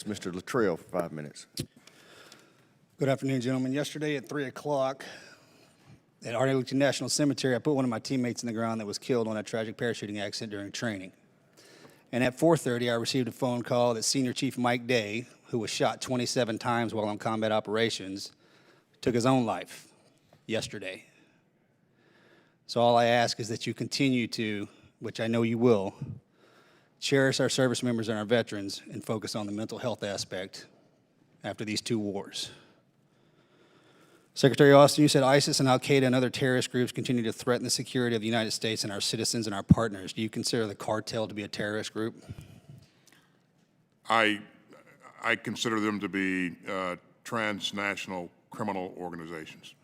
Mr. Luttrell for 5 minutes. Good afternoon, gentlemen. Yesterday at 3 o'clock at Arlington National Cemetery, I put one of my teammates in the ground that was killed on a tragic parachuting accident during training. And at 4:30, I received a phone call that Senior Chief Mike Day, who was shot 27 times while on combat operations, took his own life yesterday. So all I ask is that you continue to, which I know you will, cherish our service members and our veterans and focus on the mental health aspect after these two wars. Secretary Austin, you said ISIS and Al-Qaeda and other terrorist groups continue to threaten the security of the United States and our citizens and our partners. Do you consider the cartel to be a terrorist group? I consider them to be transnational criminal organizations.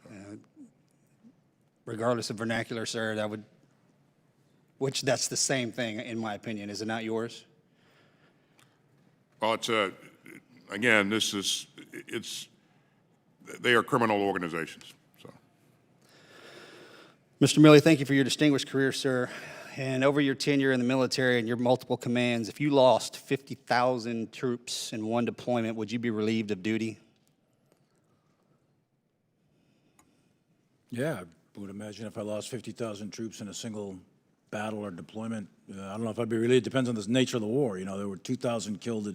Regardless of vernacular, sir, that's the same thing, in my opinion. Is it not yours? Well, again, they are criminal organizations. So, Mr. Milley, thank you for your distinguished career, sir. And over your tenure in the military and your multiple commands, if you lost 50,000 troops in one deployment, would you be relieved of duty? Yeah, I would imagine if I lost 50,000 troops in a single battle or deployment, I don't know if I'd be relieved. It depends on the nature of the war. You know, there were 2,000 killed at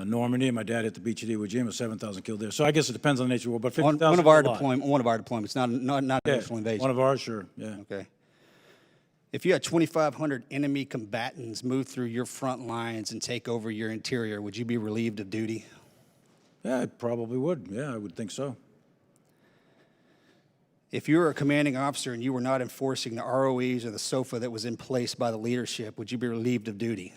Normandy, and my dad hit the beach at Iwo Jima, 7,000 killed there. So I guess it depends on the nature of the war. But 50,000 one of our deployments, not yeah, initial invasion. one of ours, sure. Yeah. Okay. If you had 2,500 enemy combatants move through your front lines and take over your interior, would you be relieved of duty? Yeah, I probably would. Yeah, I would think so. If you were a commanding officer and you were not enforcing the ROEs or the SOFA that was in place by the leadership, would you be relieved of duty?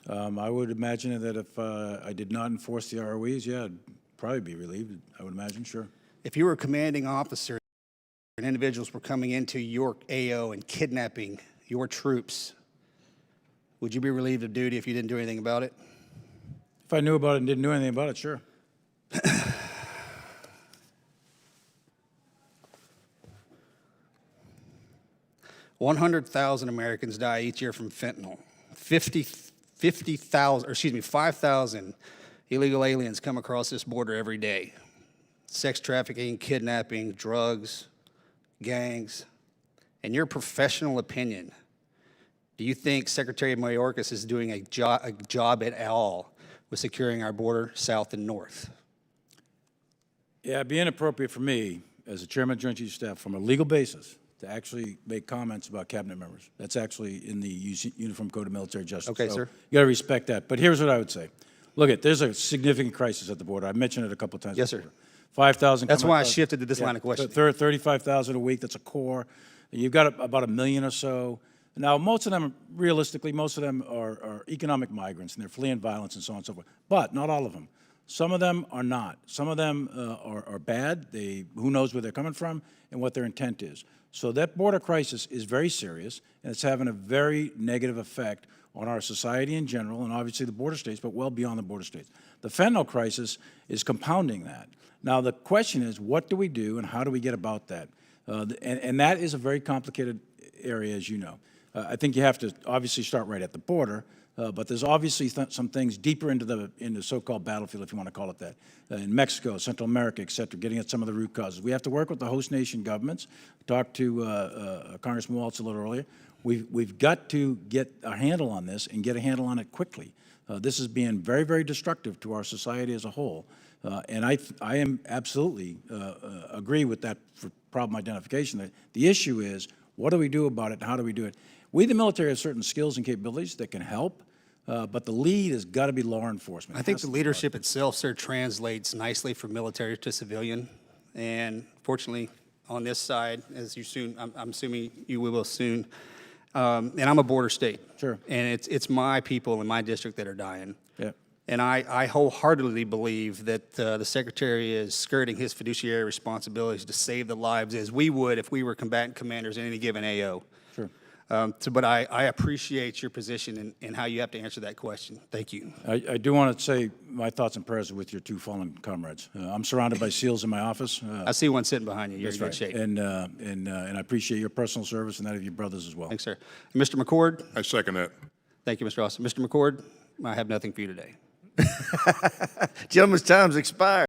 I would imagine that if I did not enforce the ROEs, yeah, I'd probably be relieved, I would imagine, sure. If you were a commanding officer and individuals were coming into your AO and kidnapping your troops, would you be relieved of duty if you didn't do anything about it? If I knew about it and didn't do anything about it, sure. 100,000 Americans die each year from fentanyl. 5,000 illegal aliens come across this border every day. Sex trafficking, kidnapping, drugs, gangs. In your professional opinion, do you think Secretary Mayorkas is doing a job at all with securing our border south and north? Yeah, it'd be inappropriate for me, as a chairman of Joint Chiefs of Staff, from a legal basis, to actually make comments about cabinet members. That's actually in the Uniform Code of Military Justice. Okay, so sir. You got to respect that. But here's what I would say. Look, there's a significant crisis at the border. I mentioned it a couple of times. Yes, sir. 5,000. That's why I shifted to this line of questioning. 35,000 a week. That's a core. You've got about 1 million or so. Now, most of them, realistically, are economic migrants, and they're fleeing violence and so on and so forth. But not all of them. Some of them are not. Some of them are bad. Who knows where they're coming from and what their intent is. So that border crisis is very serious, and it's having a very negative effect on our society in general, and obviously the border states, but well beyond the border states. The fentanyl crisis is compounding that. Now, the question is, what do we do and how do we get about that? And that is a very complicated area, as you know. I think you have to obviously start right at the border, but there's obviously some things deeper into the so-called battlefield, if you want to call it that, in Mexico, Central America, et cetera, getting at some of the root causes. We have to work with the host nation governments. Talked to Congressman Waltz a little earlier. We've got to get a handle on this and get a handle on it quickly. This is being very, very destructive to our society as a whole. And I am absolutely agree with that for problem identification. The issue is, what do we do about it and how do we do it? We, the military, have certain skills and capabilities that can help, but the lead has got to be law enforcement. I think the leadership itself, sir, translates nicely from military to civilian. And fortunately, on this side, as I'm assuming you will soon, and I'm a border state. Sure. And it's my people in my district that are dying. Yeah. And I wholeheartedly believe that the Secretary is skirting his fiduciary responsibilities to save the lives as we would if we were combatant commanders in any given AO. Sure. But I appreciate your position and how you have to answer that question. Thank you. I do want to say my thoughts and prayers are with your two fallen comrades. I'm surrounded by SEALs in my office. I see one sitting behind you. You're in good right. shape. And I appreciate your personal service and that of your brothers as well. Thanks, sir. Mr. McCord? I second that. Thank you, Mr. Austin. Mr. McCord, I have nothing for you today. Gentleman's time's expired.